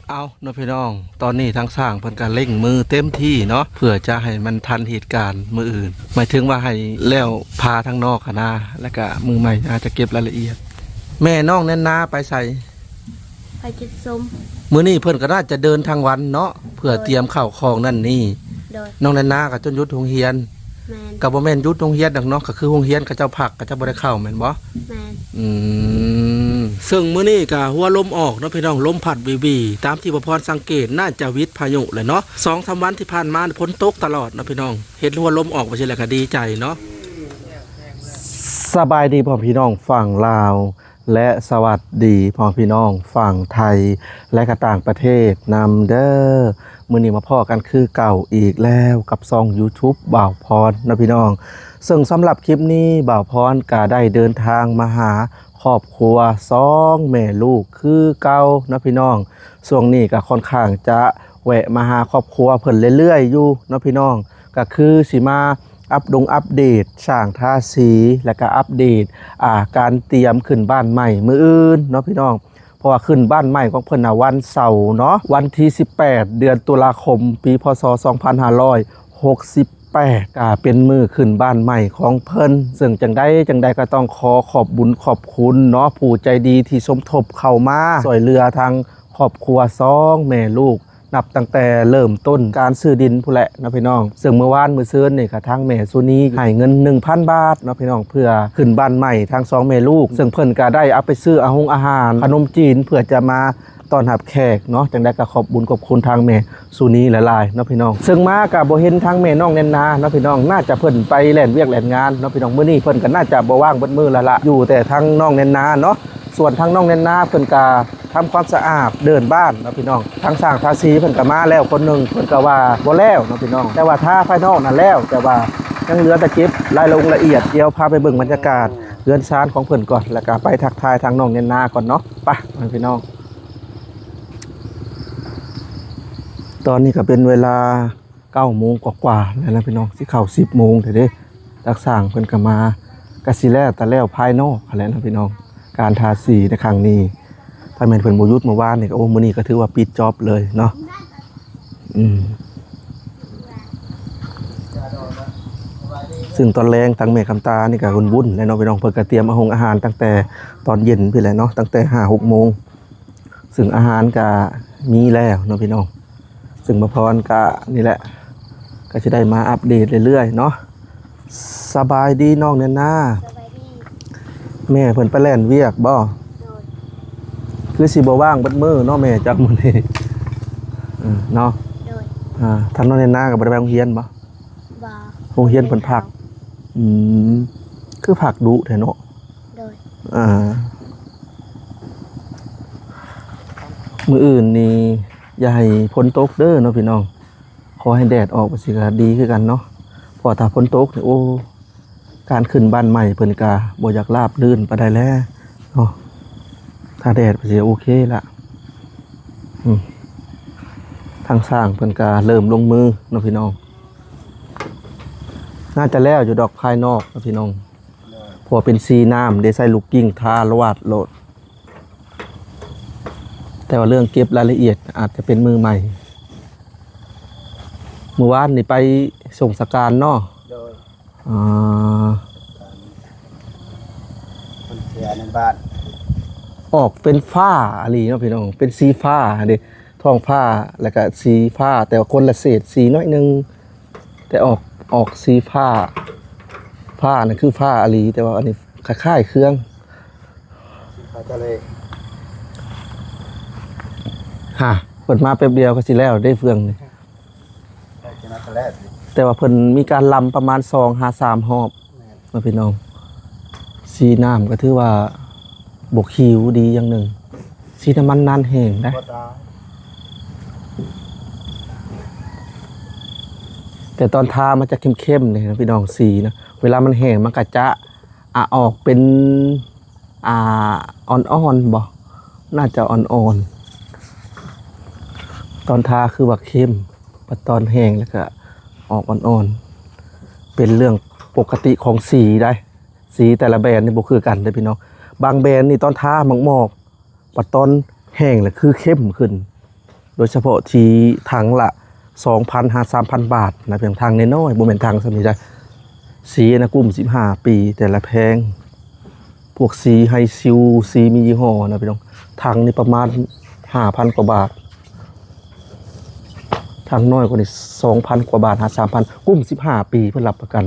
เอาเนาะพี่น้องตอนนี้ทั้งสร้างเพิ่นก็เร่งมือเต็มที่เนาะเพื่อจะให้มันทันเหตุการณ์มืออื่นหมายถึงว่าให้แล้วพาทั้งนอกคณะแล้วก็มือใหม่อาจจะเก็บรายละเอียดแม่น้องแน่นนาไปใส่ไปกินส้มมื้อนี้เพิ่นก็น่าจะเดินทางวันเนาะเพื่อเตรียมข้าวของนั่นนี่น้องแน่นนาก็จนหยุดโรงเรียนก็บ่แม่นหยุดโรงเรียนดอกเนาะก็คือโรงเรียนเขาเจ้าพักเขาเจ้าบ่ได้เข้าแม่นบ่แม่นซึ่งมื้อนี้ก็หัวลมออกเนาะพี่น้องลมพัดวีตามที่บ่พรสังเกตน่าจะวิทย์พายุเลยเนาะ 2-3 วันที่ผ่านมาฝนตกตลอดเนาะพี่น้องเห็นหัวลมออกบ่ใช่แล้วก็ดีใจเนาะสบายดีพ่อพี่น้องฝั่งลาวและสวัสดีพ่อพี่น้องฝั่งไทยและก็ต่างประเทศนำเด้อมื้อนี้มาพ่อกันคือเก่าอีกแล้วกับช่อง YouTube บ่าวพรนะพี่น้องซึ่งสำหรับคลิปนี้บ่าวพรก็ได้เดินทางมาหาครอบครัว2แม่ลูกคือเก่านะพี่น้องช่วงนี้ก็ค่อนข้างจะแวะมาหาครอบครัวเพิ่นเรื่อยๆอยู่นะพี่น้องก็คือสิมาอัปเดตสร้างทาสีและก็อัปเดตการเตรียมขึ้นบ้านใหม่มื้ออื่นเนาะพี่น้องเพราะว่าขึ้นบ้านใหม่ของเพิ่นน่ะวันเสาร์เนาะวันที่18เดือนตุลาคมปีพศ2568เป็นมื้อขึ้นบ้านใหม่ของเพิ่นซึ่งจังใดก็ต้องขอบบุญขอบคุณเนาะผู้ใจดีที่สมทบเข้ามาช่วยเหลือทางครอบครัว2แม่ลูกนับตั้งแต่เริ่มต้นการซื้อดินผู้แหละนะพี่น้องซึ่งเมื่อวานมื้อซื่นนี่ก็ทางแม่สุนีให้เงิน 1,000 บาทนะพี่น้องเพื่อขึ้นบ้านใหม่ทาง2แม่ลูกซึ่งเพิ่นก็ได้เอาไปซื้ออาหารขนมจีนเพื่อจะมาต้อนรับแขกเนาะจังได้ก็ขอบบุญขอบคุณทางแม่สุนีหลายๆนะพี่น้องซึ่งมาก็บ่เห็นทางแม่น้องแน่นนานะพี่น้องน่าจะเพิ่นไปแล่นเวียกแล่นงานเนาะพี่น้องมื้อนี้เพิ่นก็น่าจะบ่ว่างเบิดมื้อละอยู่แต่ทางน้องแน่นนาเนาะส่วนทางน้องแน่นนาเพิ่นก็ทำความสะอาดเดินบ้านนะพี่น้องทางสร้างทาสีเพิ่นก็มาแล้วคนหนึ่งเพิ่นก็ว่าบ่แล้วนะพี่น้องแต่ว่าถ้าภายนอกนั่นแล้วแต่ว่ายังเหลือแต่เก็บรายละเอียดเดี๋ยวพาไปเบิ่งบรรยากาศเรือนชานของเพิ่นก่อนแล้วก็ไปทักทายทางน้องเนนนาก่อนเนาะไปพี่น้องตอนนี้ก็เป็นเวลา 9 โมงกว่าๆแล้วนะพี่น้องสิเข้า 10 โมงเด้ทักสร้างเพิ่นก็มาก็สิแล้วแต่แล้วภายนอกแล้วนะพี่น้องการทาสีในครั้งนี้ถ้าแม่นเพิ่นบ่หยุดเมื่อวานนี่ก็โอ้มื้อนี้ก็ถือว่าปิดจ็อบเลยเนาะซึ่งตอนแรงทางแม่คำตานี่ก็วุ่นๆแล้วเนาะพี่น้องเพิ่นก็เตรียมอาหารตั้งแต่ตอนเย็นพี่แหละเนาะตั้งแต่ 5-6 โมงซึ่งอาหารก็มีแล้วเนาะพี่น้องซึ่งมาพรก็นี่แหละก็สิได้มาอัปเดตเรื่อยๆเนาะสบายดีน้องแน่นนาแม่เพิ่นไปแล่นเวียกบ่คือสิบ่ว่างเบิดมื้อเนาะแม่จักมื้อนี้เนาะท่านน้องแน่นนาก็บ่ได้ไปโรงเรียนบ่โรงเรียนเพิ่นพักคือพักดุแท้เนาะมื้ออื่นนี่อย่าให้ฝนตกเด้อเนาะพี่น้องขอให้แดดออกสิก็ดีคือกันเนาะเพราะถ้าฝนตกนี่โอ้การขึ้นบ้านใหม่เพิ่นก็บ่อยากราบรื่นปานใดแล้วเนาะถ้าแดดสิโอเคละทางสร้างเพิ่นก็เริ่มลงมือเนาะพี่น้องน่าจะแล้วอยู่ดอกภายนอกเนาะพี่น้องพอเป็นสีน้ำได้ใส่ลูกกิ้งทาลวดโลดแต่ว่าเรื่องเก็บรายละเอียดอาจจะเป็นมือใหม่เมื่อวานนี่ไปส่งสการเนาะคนเสียในบ้านออกเป็นฟ้าอะไรเนาะพี่น้องเป็นสีฟ้าเด้ท้องผ้าแล้วก็สีฟ้าแต่ว่าคนละเศษสีน้อยนึงแต่ออกสีฟ้านั่นคือฟ้าอะไรแต่ว่าอันนี้คล้ายๆเครื่องฟ้าทะเลเพิ่นมาแป๊บเดียวก็สิแล้วได้เฟืองนี่แต่ว่าเพิ่นมีการลำประมาณ2-3 รอบมาพี่น้องสีน้ำก็ถือว่าบกคิวดีอย่างหนึ่งสีน้ำมันนานแห้งได้แต่ตอนทามันจะเข้มๆเลยนะพี่น้องสีนะเวลามันแห้งมันก็จะออกเป็นอ่อนๆบ่น่าจะอ่อนๆตอนทาคือว่าเข้มพอตอนแห้งแล้วก็ออกอ่อนๆเป็นเรื่องปกติของสีได้สีแต่ละแบรนด์นี่บ่คือกันเด้อพี่น้องบางแบรนด์นี่ตอนทาหมอกๆพอตอนแห้งแล้วคือเข้มขึ้น โดยเฉพาะที่ถังละ 2,000 หา 3,000 บาทนะเพียงทางน้อยๆบ่แม่นทางสำนี้ได้สีนะกลุ่ม15 ปีแต่ละแพงพวกสีไฮซิลสีมียี่ห้อนะพี่น้องถังนี่ประมาณ 5,000 กว่าบาทถังน้อยกว่านี้ 2,000 กว่าบาทหา 3,000 กลุ่ม15 ปีเพิ่นรับประกัน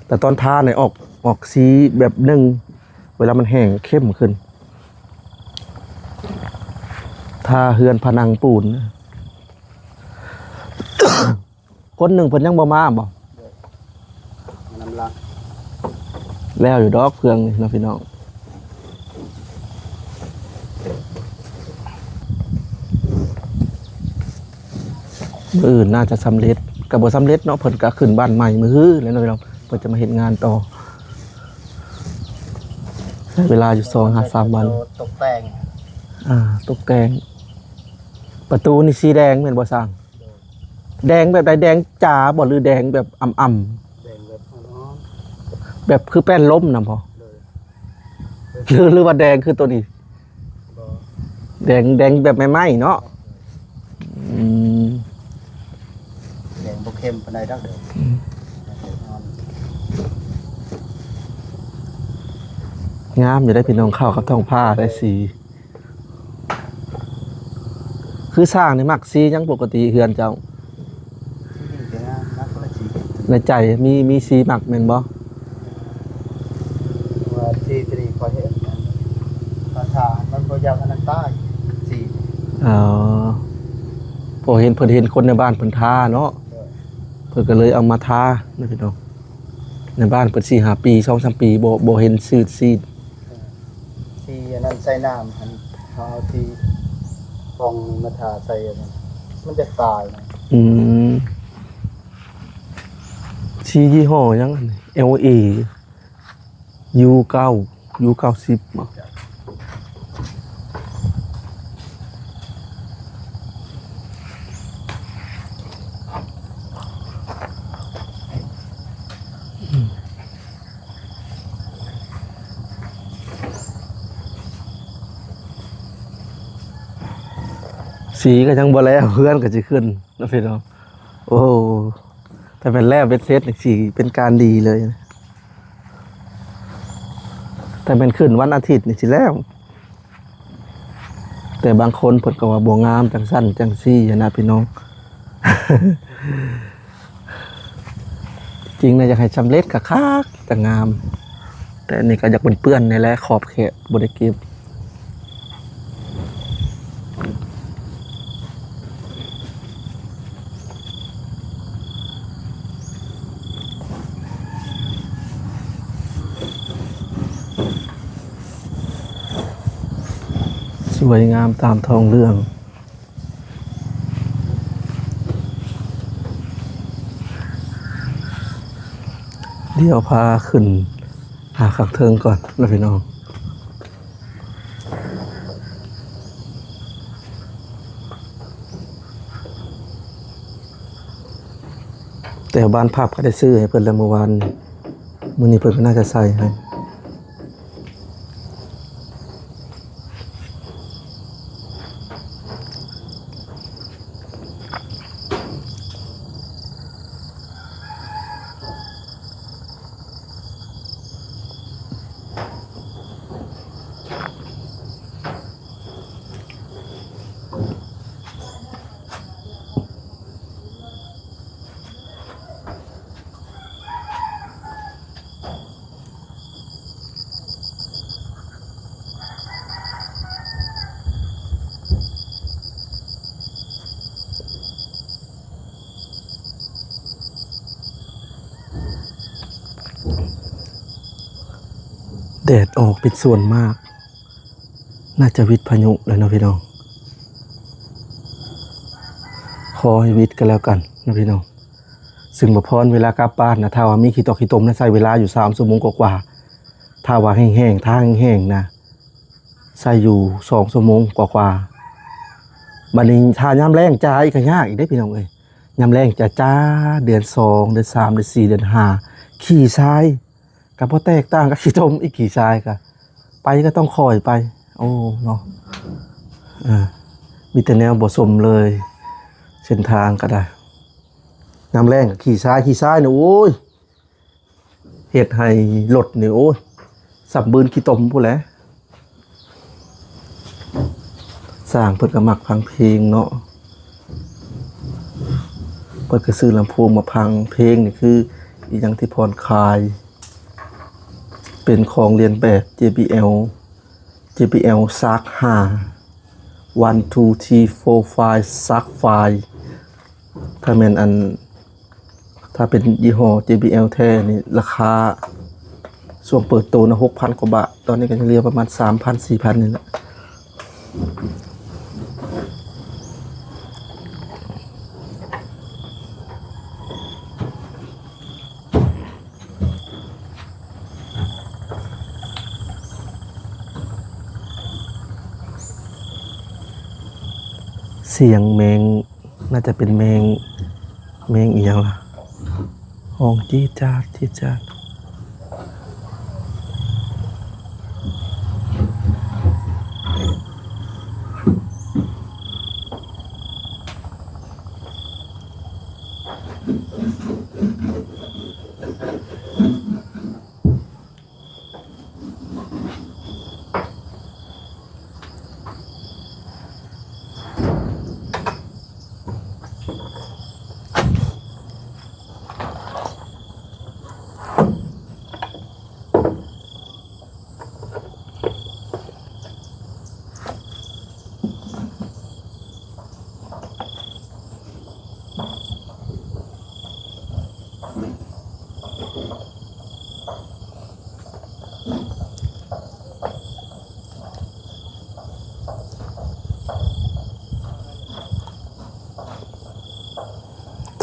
แต่ตอนทาเนี่ยออกสีแบบหนึ่งเวลามันแห้งเข้มขึ้นทาเฮือนผนังปูน คนหนึ่งเพิ่นยังบ่มาบ่ น้ำลัง แล้วอยู่ดอกเพื่องนี่เนาะพี่น้องมื้ออื่นน่าจะสำเร็จก็บ่สำเร็จเนาะเพิ่นก็ขึ้นบ้านใหม่มื้อฮื้อแล้วเนาะพี่น้องเพิ่นจะมาเฮ็ดงานต่อใช้เวลาอยู่2-3 วัน ตกแต่ง ตกแต่งประตูนี่สีแดงแม่นบ่สร้าง แดงแบบใดแดงจ๋าบ่หรือแดงแบบอ่ำ แบ่งแบบน้อง ๆแบบคือแป้นล้มนำพอ เลย หรือว่าแดงคือตัวนี้ บ่ แดงแบบไหม้ๆเนาะอืม แบ่งบ่เข้มปานใดดอกเด้อง ามอยู่ได้พี่น้องเข้ากับท้องผ้าได้สีคือสร้างนี่มักสียังปกติเฮือนเจ้า นี่เป็นงานนักละสี ในใจมีสีมักแม่นบ่ ว่าที่ตรีขอเห็นภาษามันบ่ยาวอันนั้นใต้สี อ๋อพอเห็นเพิ่นเห็นคนในบ้านเพิ่นทาเนาะเพิ่นก็เลยเอามาทานะพี่น้องในบ้านเพิ่น4-5 ปี 2-3 ปีบ่เห็นซีด ที่อันนั้นใส่น้ำมันเอาที่ฟองมาทาใส่อันนั้นมันจะตายนะ อืมสียี่ห้อยังอันนี้ LA U9 U90 บ่สีก็ยังบ่แล้วเพื่อนก็สิขึ้นนะพี่น้องโอ้ถ้าเป็นแลบเป็นเซตนี่สีเป็นการดีเลยนะแต่เป็นขึ้นวันอาทิตย์นี่สิแล้ว แต่บางคนเพิ่นก็ว่าบ่งามจังสั้นจังซี่นะพี่น้อง จริงนะอยากให้สำเร็จก็คักแต่งาม แต่อันนี้ก็อยากเปื้อนๆนี่แหละขอบเขตบ่ได้เก็บสวยงามตามท้องเรื่องเดี๋ยวพาขึ้นหาขักเทิงก่อนนะพี่น้องแต่บ้านภาพก็ได้ซื้อให้เพิ่นแล้วเมื่อวานมื้อนี้เพิ่นก็น่าจะใส่ให้แดดออกเป็นส่วนมากน่าจะวิทย์พายุเลยนะพี่น้องขอให้วิทย์กันแล้วกันนะพี่น้องซึ่งบ่พรเวลากลับบ้านนะถ้าว่ามีขี้ตอกขี้ตมนะใช้เวลาอยู่3 ชั่วโมงกว่าๆถ้าว่าแห้งๆทางแห้งๆนะใช้อยู่2 ชั่วโมงกว่าๆบัดนี้ถ้ายามแล้งจ้าอีกก็ยากอีกเด้พี่น้องเอ้ยยามแล้งจ้าเดือน2เดือน3เดือน4เดือน5ขี่ทรายก็บ่แตกต่างกับขี้ตมอีกขี่ทรายก็ไปก็ต้องคอยไปโอ้เนาะ มีแต่แนวบ่สมเลยเส้นทางก็ได้น้ำแรงก็ขี่ซ้ายนี่โอ้ยเฮ็ดให้รถนี่โอ้ยสับบืนขี้ตมพู้นแหละสร้างเพิ่นก็มักฟังเพลงเนาะเพิ่นก็ซื้อลำโพงมาฟังเพลงนี่คืออีหยังที่ผ่อนคลายเป็นของเรียนแบบ JBL Shark 5 1 2 3 4 5 Shark 5ถ้าแม่นถ้าเป็นยี่ห้อ JBL แท้นี่ราคาช่วงเปิดตัวนะ 6,000 กว่าบาทตอนนี้ก็จะเรียกประมาณ 3,000 4,000 นี่แหละเสียงแมงน่าจะเป็นแมงอีหยังล่ะห้องจี๊ดจ๊าด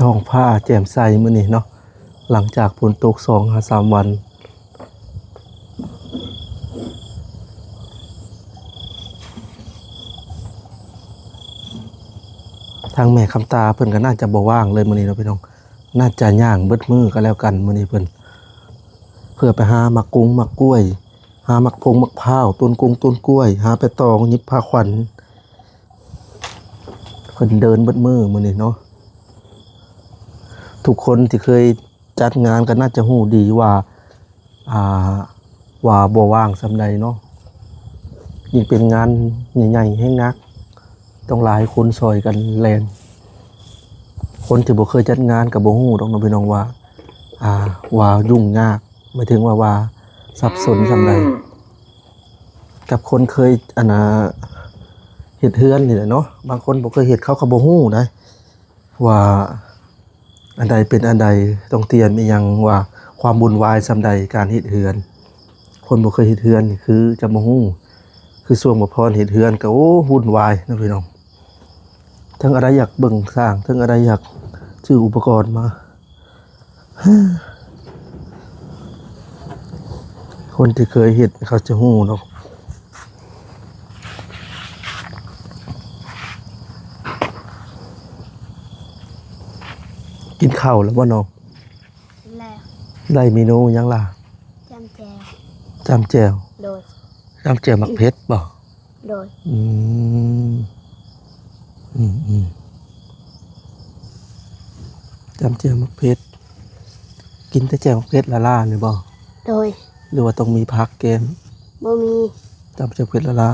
ท้องผ้าแจ่มใสมื้อนี้เนาะหลังจากฝนตก 2-3 วันทางแม่คำตาเพิ่นก็น่าจะบ่ว่างเลยมื้อนี้เนาะพี่น้องน่าจะย่างเบิดมื้อก็แล้วกันมื้อนี้เพิ่นเพื่อไปหามักกุ้งมักกล้วยหามักพงมักพร้าวต้นกุ้งต้นกล้วยหาไปตองยิบผ้าขวัญเพิ่นเดินเบิดมื้อนี้เนาะทุกคนที่เคยจัดงานก็น่าจะฮู้ดีว่าบ่ว่างส่ำใดเนาะยิ่งเป็นงานใหญ่ๆแฮงนักต้องหลายคนซอยกันแล่นคนที่บ่เคยจัดงานก็บ่ฮู้ดอกเนาะพี่น้องว่ายุ่งยากหมายถึงว่าสับสนส่ำใดกับคนเคยเฮ็ดเฮือนนี่แหละเนาะบางคนบ่เคยเฮ็ดเขาก็บ่ฮู้ได้ว่าอันใดเป็นอันใดต้องเตรียมอีหยังว่าความวุ่นวายส่ำใดการเฮ็ดเฮือนคนบ่เคยเฮ็ดเฮือนนี่คือจะบ่ฮู้คือช่วงบ่พรเฮ็ดเฮือนก็โอ้วุ่นวายนะพี่น้องทั้งอะไรอยากเบิ่งสร้างทั้งอะไรอยากซื้ออุปกรณ์มาคนที่เคยเฮ็ดเขาจะฮู้เนาะกินข้าวแล้วบ่น้อง แล้ว ได้เมนูหยังล่ะ จำแจว จำแจ่ว โดย จำแจ่วมักเผ็ดบ่ โดย อืมจำแจ่วมักเผ็ดกินแต่แจ่วมักเผ็ดละล่านี่บ่ โดย หรือว่าต้องมีผักแกม บ่มี จำแจ่วเผ็ดละล่า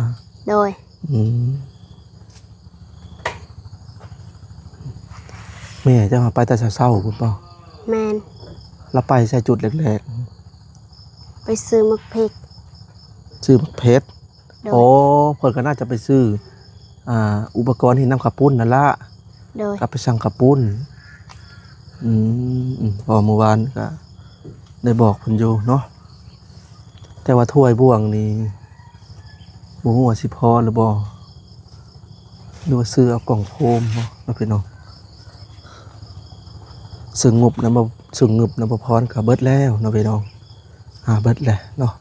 โดย แม่จะมาไปแต่เช้าๆคุณเปล่า แมน แล้วไปใส่จุดแรก ไปซื้อมักพริก ๆซื้อมักเผ็ด โดย โอ้เพิ่นก็น่าจะไปซื้ออุปกรณ์ที่นำข้าวปุ้นนั่นล่ะ โดย กลับไปสั่งข้าวปุ้นพอเมื่อวานก็ได้บอกเพิ่นอยู่เนาะแต่ว่าถ้วยบ่วงนี่บ่ฮู้ว่าสิพอหรือบ่หรือว่าซื้อเอากล่องโฟมเนาะพี่น้องซึ่งงบนะบ่พรก็เบิดแล้วเนาะพี่น้องเบิดแล้วเนาะ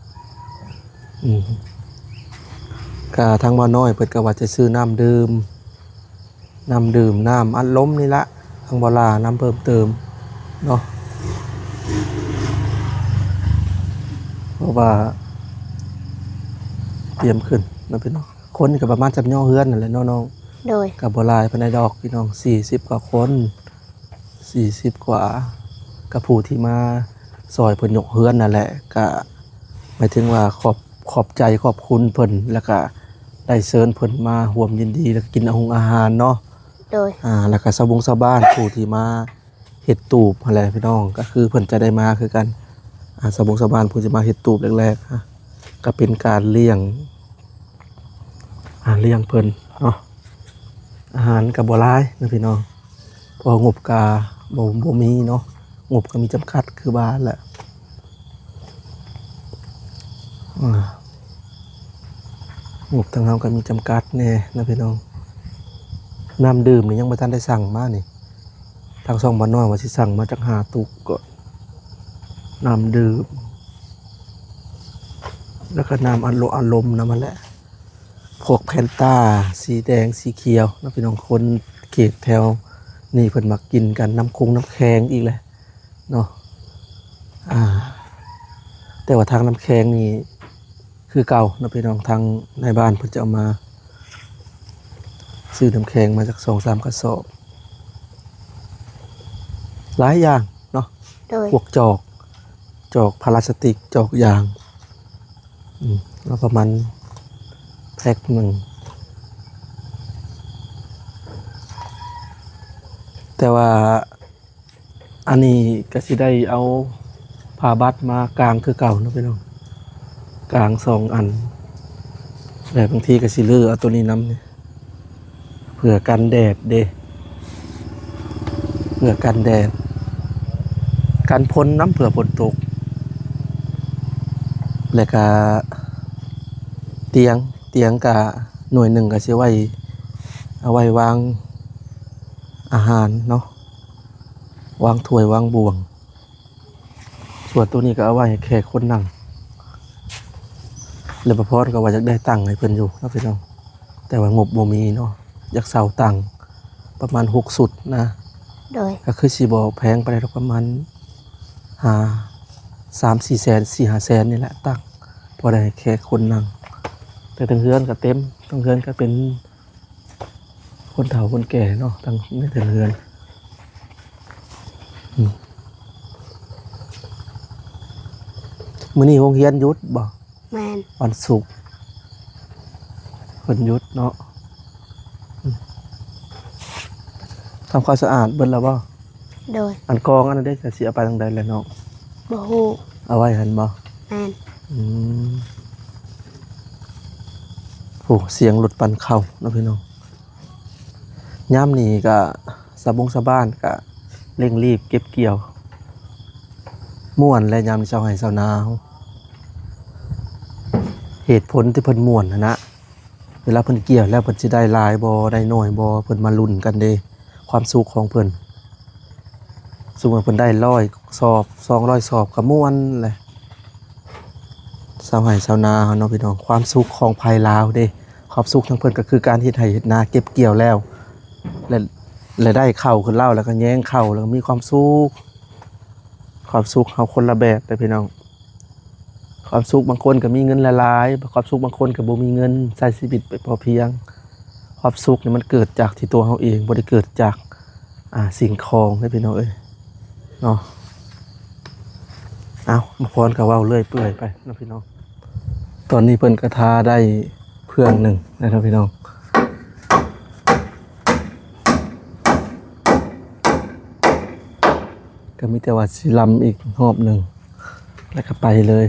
ก็ทางบ่น้อยเพิ่นก็ว่าจะซื้อน้ำดื่มน้ำอัดลมนี่ละทางบ่ลาน้ำเพิ่มเติมเนาะเพราะว่าเตรียมขึ้นเนาะพี่น้องคนก็ประมาณจำย่อเฮือนนั่นแหละเนาะน้อง โ โดย กับบ่หลายปานใดดอกพี่น้อง40กว่าคน40กว่ากับผู้ที่มาซอยเพิ่นยกเฮือนนั่นแหละก็หมายถึงว่าขอบใจขอบคุณเพิ่นแล้วก็ได้เชิญเพิ่นมาร่วมยินดีแล้วก็กินอาหารเนาะ โดย แล้วก็ชาวบ้านผู้ที่มาเฮ็ดตูบอะไรพี่น้องก็คือเพิ่นจะได้มาคือกันชาวบ้านผู้ที่มาเฮ็ดตูบแรกๆก็เป็นการเลี้ยงเพิ่นเนาะอาหารก็บ่หลายนะพี่น้องเพองบก็บ่มีเนาะงบก็มีจำกัดคือบ้านแหละงบทางเฮาก็มีจำกัดแน่นะพี่น้องน้ำดื่มนี่ยังบ่ทันได้สั่งมานี่ทางช่องบ้านน้อยว่าสิสั่งมาจาก5ตุกก่อนน้ำดื่มแล้วก็น้ำอัดลมน้ำมันแหละพวกแพนต้าสีแดงสีเขียวนะพี่น้องคนเขตแถวนี่เพิ่นมากินกันน้ำคงน้ำแข็งอีกแหละเนาะแต่ว่าทางน้ำแข็งนี่คือเก่านะพี่น้องทางในบ้านเพิ่นจะเอามาซื้อน้ำแข็งมาจาก2-3 กระสอบหลายอย่างเนาะ โดย พวกจอกพลาสติกจอกยางแล้วประมาณแพ็คหนึ่งแต่ว่าอันนี้ก็สิได้เอาผ้าบัดมากางคือเก่านะพี่น้องกาง2 อันแต่บางทีก็สิลือเอาตัวนี้น้ำเนี่ยเผื่อกันแดดเผื่อกันแดดกันพ้นน้ำเผื่อฝนตกแล้วก็เตียงกับหน่วยหนึ่งก็สิไว้เอาไว้วางอาหารเนาะวางถ้วยวางบ่วงส่วนตัวนี้ก็เอาไว้ให้แขกคนนั่งแล้วประพรก็ว่าอยากได้ตังค์ให้เพิ่นอยู่นะพี่น้องแต่ว่างบบ่มีเนาะอยากเซาตังค์ประมาณ6 สุดนะ โดย ก็คือสิบ่แพงไปได้ประมาณ3-4 แสน 4-5 แสนนี่แหละตังค์พอได้แค่คนนั่งแต่ทั้งเฮือนก็เต็มทั้งเฮือนก็เป็นคนเฒ่าคนแก่เนาะทั้งในทั้งเฮือนมื้อนี้โรงเรียนหยุดบ่ แมน วันศุกร์เพิ่นหยุดเนาะทำความสะอาดเบิดแล้วบ่ โดย อันกองอันนั้นได้จะสิเอาไปทางใดแล้วเนาะ บ่ฮู้ เอาไว้หั่นบ่ แมน โอ้เสียงรถปั่นเข้าเนาะพี่น้องย่ำนี่ก็สะบ้านก็เร่งรีบเก็บเกี่ยวม่วนและยามชาวไร่ชาวนาเหตุผลที่เพิ่นม่วนนะเวลาเพิ่นเกี่ยวแล้วเพิ่นสิได้หลายบ่ได้น้อยบ่เพิ่นมาลุ้นกันเด้ความสุขของเพิ่นสมมุติเพิ่นได้100 สอบ200 สอบก็ม่วนแหละชาวไร่ชาวนาเฮาเนาะพี่น้องความสุขของภายลาวเด้ความสุขทั้งเพิ่นก็คือการเฮ็ดไร่เฮ็ดนาเก็บเกี่ยวแล้วและได้ข้าวขึ้นเล่าแล้วก็แย้งข้าวแล้วก็มีความสุขเฮาคนละแบบแต่พี่น้องความสุขบางคนก็มีเงินหลายๆความสุขบางคนก็บ่มีเงินใช้ชีวิตไปพอเพียงความสุขนี่มันเกิดจากที่ตัวเฮาเองบ่ได้เกิดจากสิ่งของเด้พี่น้องเอ้ยเนาะเอามาพรก็เว้าเรื่อยเปื่อยไปเนาะพี่น้องตอนนี้เพิ่นก็ทาได้เพื่องหนึ่งนะครับพี่น้องก็มีแต่ว่าสิลำอีกรอบหนึ่งแล้วก็ไปเลย